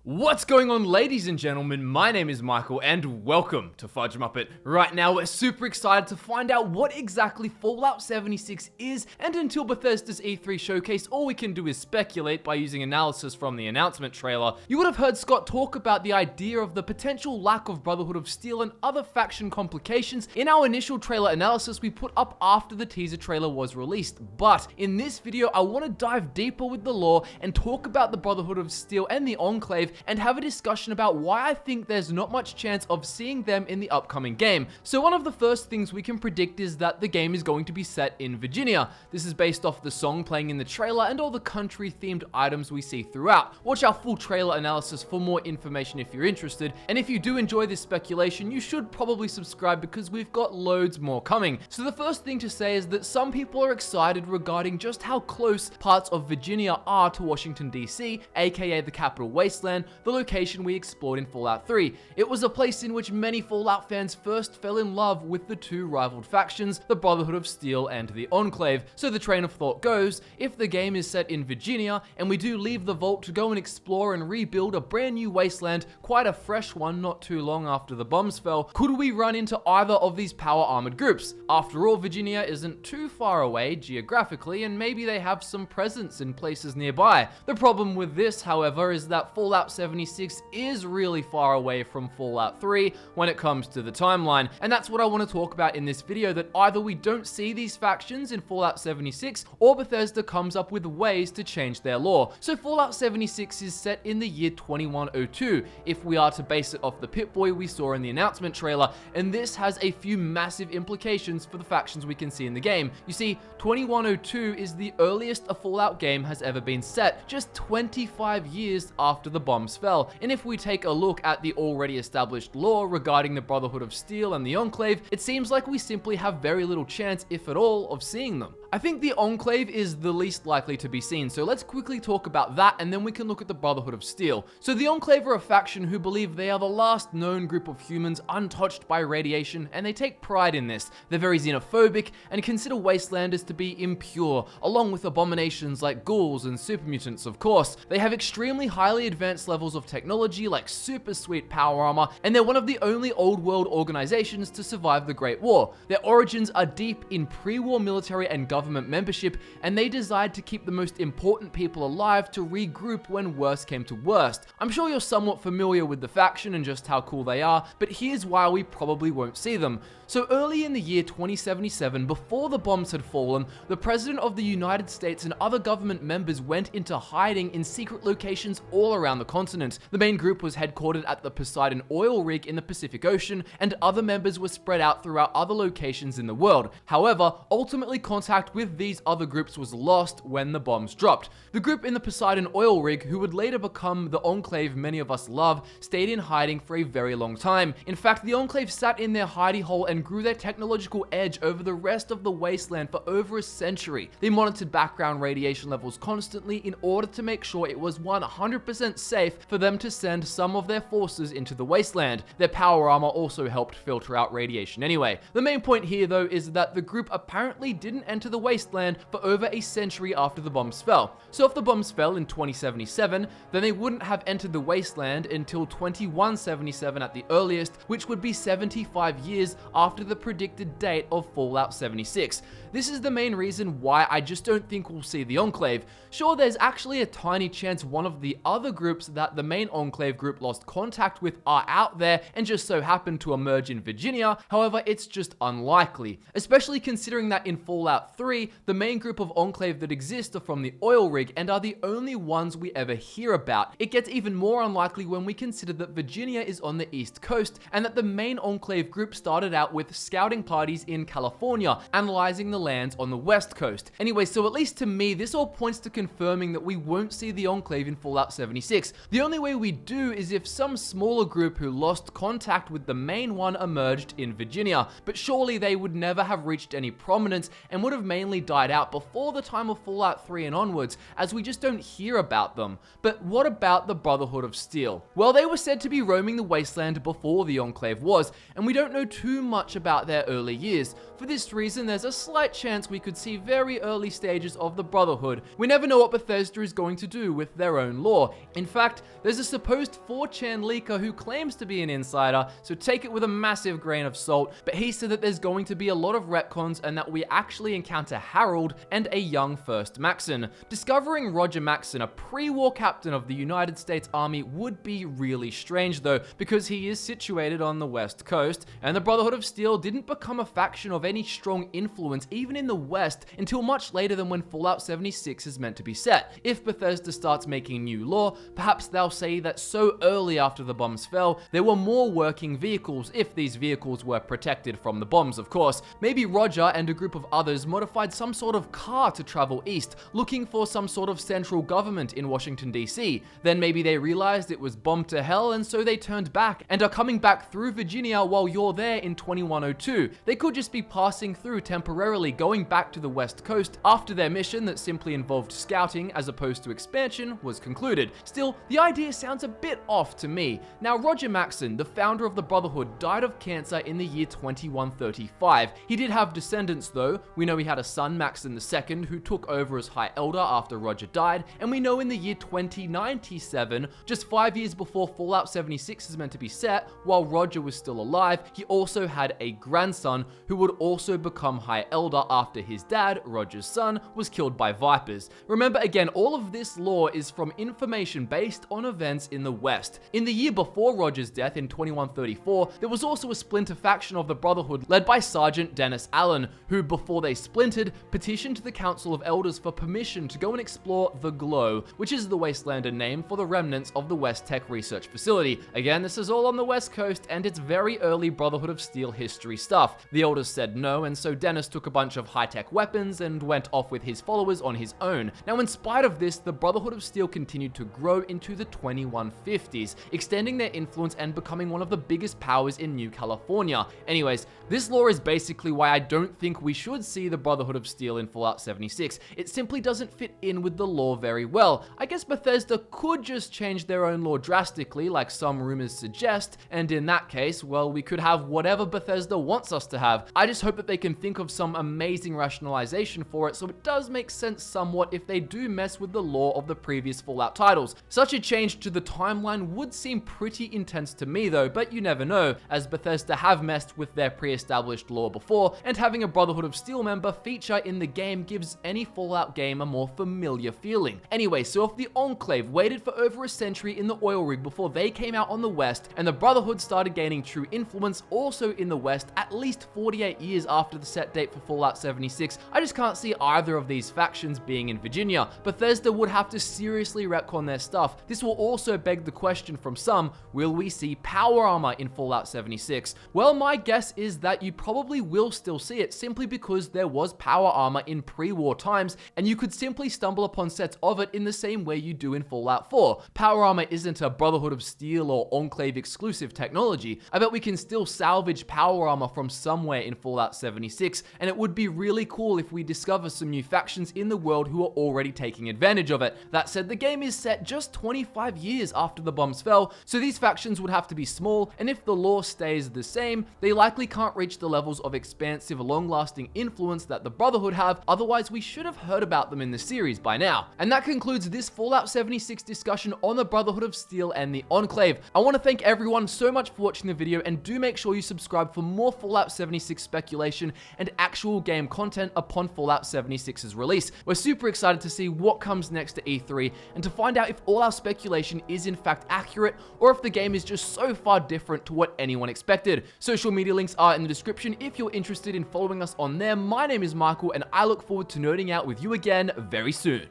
What's going on, ladies and gentlemen? My name is Michael and welcome to FudgeMuppet. Right now we're super excited to find out what exactly Fallout 76 is, and until Bethesda's E3 showcase all we can do is speculate by using analysis from the announcement trailer. You would have heard Scott talk about the idea of the potential lack of Brotherhood of Steel and other faction complications in our initial trailer analysis we put up after the teaser trailer was released, but in this video I want to dive deeper with the lore and talk about the Brotherhood of Steel and the Enclave and have a discussion about why I think there's not much chance of seeing them in the upcoming game. So one of the first things we can predict is that the game is going to be set in Virginia. This is based off the song playing in the trailer and all the country themed items we see throughout. Watch our full trailer analysis for more information if you're interested, and if you do enjoy this speculation you should probably subscribe because we've got loads more coming. So the first thing to say is that some people are excited regarding just how close parts of Virginia are to Washington DC, aka the Capital Wasteland, the location we explored in Fallout 3. It was a place in which many Fallout fans first fell in love with the two rivaled factions, the Brotherhood of Steel and the Enclave. So the train of thought goes, if the game is set in Virginia and we do leave the vault to go and explore and rebuild a brand new wasteland, quite a fresh one not too long after the bombs fell, could we run into either of these power armored groups? After all, Virginia isn't too far away geographically and maybe they have some presence in places nearby. The problem with this, however, is that Fallout 76 is really far away from Fallout 3 when it comes to the timeline, and that's what I want to talk about in this video, that either we don't see these factions in Fallout 76 or Bethesda comes up with ways to change their lore. So Fallout 76 is set in the year 2102 if we are to base it off the Pip-Boy we saw in the announcement trailer, and this has a few massive implications for the factions we can see in the game. You see, 2102 is the earliest a Fallout game has ever been set, just 25 years after the bombs fell. And if we take a look at the already established lore regarding the Brotherhood of Steel and the Enclave, it seems like we simply have very little chance, if at all, of seeing them. I think the Enclave is the least likely to be seen, so let's quickly talk about that and then we can look at the Brotherhood of Steel. So the Enclave are a faction who believe they are the last known group of humans untouched by radiation, and they take pride in this. They're very xenophobic and consider wastelanders to be impure, along with abominations like ghouls and super mutants, of course. They have extremely highly advanced levels of technology like super sweet power armor, and they're one of the only old world organizations to survive the Great War. Their origins are deep in pre-war military and government membership, and they desired to keep the most important people alive to regroup when worst came to worst. I'm sure you're somewhat familiar with the faction and just how cool they are, but here's why we probably won't see them. So early in the year 2077, before the bombs had fallen, the President of the United States and other government members went into hiding in secret locations all around the continent. The main group was headquartered at the Poseidon oil rig in the Pacific Ocean, and other members were spread out throughout other locations in the world. However, ultimately contact with these other groups was lost when the bombs dropped. The group in the Poseidon oil rig, who would later become the Enclave many of us love, stayed in hiding for a very long time. In fact, the Enclave sat in their hidey hole and grew their technological edge over the rest of the wasteland for over a century. They monitored background radiation levels constantly in order to make sure it was 100% safe for them to send some of their forces into the wasteland. Their power armor also helped filter out radiation anyway. The main point here though is that the group apparently didn't enter the wasteland for over a century after the bombs fell. So if the bombs fell in 2077, then they wouldn't have entered the wasteland until 2177 at the earliest, which would be 75 years after the predicted date of Fallout 76. This is the main reason why I just don't think we'll see the Enclave. Sure, there's actually a tiny chance one of the other groups that the main Enclave group lost contact with are out there and just so happen to emerge in Virginia. However, it's just unlikely, especially considering that in Fallout 3, the main group of Enclave that exist are from the oil rig and are the only ones we ever hear about. It gets even more unlikely when we consider that Virginia is on the East Coast and that the main Enclave group started out with scouting parties in California, analyzing the lands on the West Coast. Anyway, so at least to me, this all points to confirming that we won't see the Enclave in Fallout 76. The only way we do is if some smaller group who lost contact with the main one emerged in Virginia, but surely they would never have reached any prominence and would have mainly mainly died out before the time of Fallout 3 and onwards, as we just don't hear about them. But what about the Brotherhood of Steel? Well, they were said to be roaming the wasteland before the Enclave was, and we don't know too much about their early years. For this reason, there's a slight chance we could see very early stages of the Brotherhood. We never know what Bethesda is going to do with their own lore. In fact, there's a supposed 4chan leaker who claims to be an insider, so take it with a massive grain of salt, but he said that there's going to be a lot of retcons and that we actually encounter Harold and a young First Maxon. Discovering Roger Maxon, a pre-war captain of the United States Army, would be really strange though, because he is situated on the West Coast, and the Brotherhood of Steel didn't become a faction of any strong influence even in the West until much later than when Fallout 76 is meant to be set. If Bethesda starts making new lore, perhaps they'll say that so early after the bombs fell, there were more working vehicles, if these vehicles were protected from the bombs, of course. Maybe Roger and a group of others modified some sort of car to travel east, looking for some sort of central government in Washington DC. Then maybe they realized it was bombed to hell, and so they turned back and are coming back through Virginia while you're there in 2102. They could just be passing through temporarily, going back to the West Coast after their mission that simply involved scouting as opposed to expansion was concluded. Still, the idea sounds a bit off to me. Now, Roger Maxon, the founder of the Brotherhood, died of cancer in the year 2135. He did have descendants though. We know he had a son, Maxon II, who took over as High Elder after Roger died, and we know in the year 2097, just 5 years before Fallout 76 is meant to be set, while Roger was still alive, he also had a grandson who would also become High Elder after his dad, Roger's son, was killed by Vipers. Remember again, all of this lore is from information based on events in the West. In the year before Roger's death in 2134, there was also a splinter faction of the Brotherhood led by Sergeant Dennis Allen, who before they splintered, petitioned to the Council of Elders for permission to go and explore the Glow, which is the Wastelander name for the remnants of the West Tech Research Facility. Again, this is all on the West Coast, and it's very early Brotherhood of Steel history stuff. The Elders said no, and so Dennis took a bunch of high-tech weapons and went off with his followers on his own. Now, in spite of this, the Brotherhood of Steel continued to grow into the 2150s, extending their influence and becoming one of the biggest powers in New California. Anyways, this lore is basically why I don't think we should see the Brotherhood of Steel in Fallout 76. It simply doesn't fit in with the lore very well. I guess Bethesda could just change their own lore drastically, like some rumors suggest, and in that case, well, we could have whatever Bethesda wants us to have. I just hope that they can think of some amazing rationalization for it, so it does make sense somewhat if they do mess with the lore of the previous Fallout titles. Such a change to the timeline would seem pretty intense to me though, but you never know, as Bethesda have messed with their pre-established lore before, and having a Brotherhood of Steel member feature in the game gives any Fallout game a more familiar feeling. Anyway, so if the Enclave waited for over a century in the oil rig before they came out on the West, and the Brotherhood started gaining true influence also in the West at least 48 years after the set date for Fallout 76, I just can't see either of these factions being in Virginia. Bethesda would have to seriously retcon their stuff. This will also beg the question from some, will we see power armor in Fallout 76? Well, my guess is that you probably will still see it, simply because there was power armor in pre-war times, and you could simply stumble upon sets of it in the same way you do in Fallout 4. Power armor isn't a Brotherhood of Steel or Enclave exclusive technology. I bet we can still salvage power armor from somewhere in Fallout 76, and it would be really cool if we discover some new factions in the world who are already taking advantage of it. That said, the game is set just 25 years after the bombs fell, so these factions would have to be small, and if the lore stays the same, they likely can't reach the levels of expansive, long-lasting influence that the Brotherhood have, otherwise we should have heard about them in the series by now. And that concludes this Fallout 76 discussion on the Brotherhood of Steel and the Enclave. I want to thank everyone so much for watching the video, and do make sure you subscribe for more Fallout 76 speculation and actual game content upon Fallout 76's release. We're super excited to see what comes next to E3, and to find out if all our speculation is in fact accurate, or if the game is just so far different to what anyone expected. Social media links are in the description if you're interested in following us on there. My name is Michael, and I look forward to nerding out with you again very soon.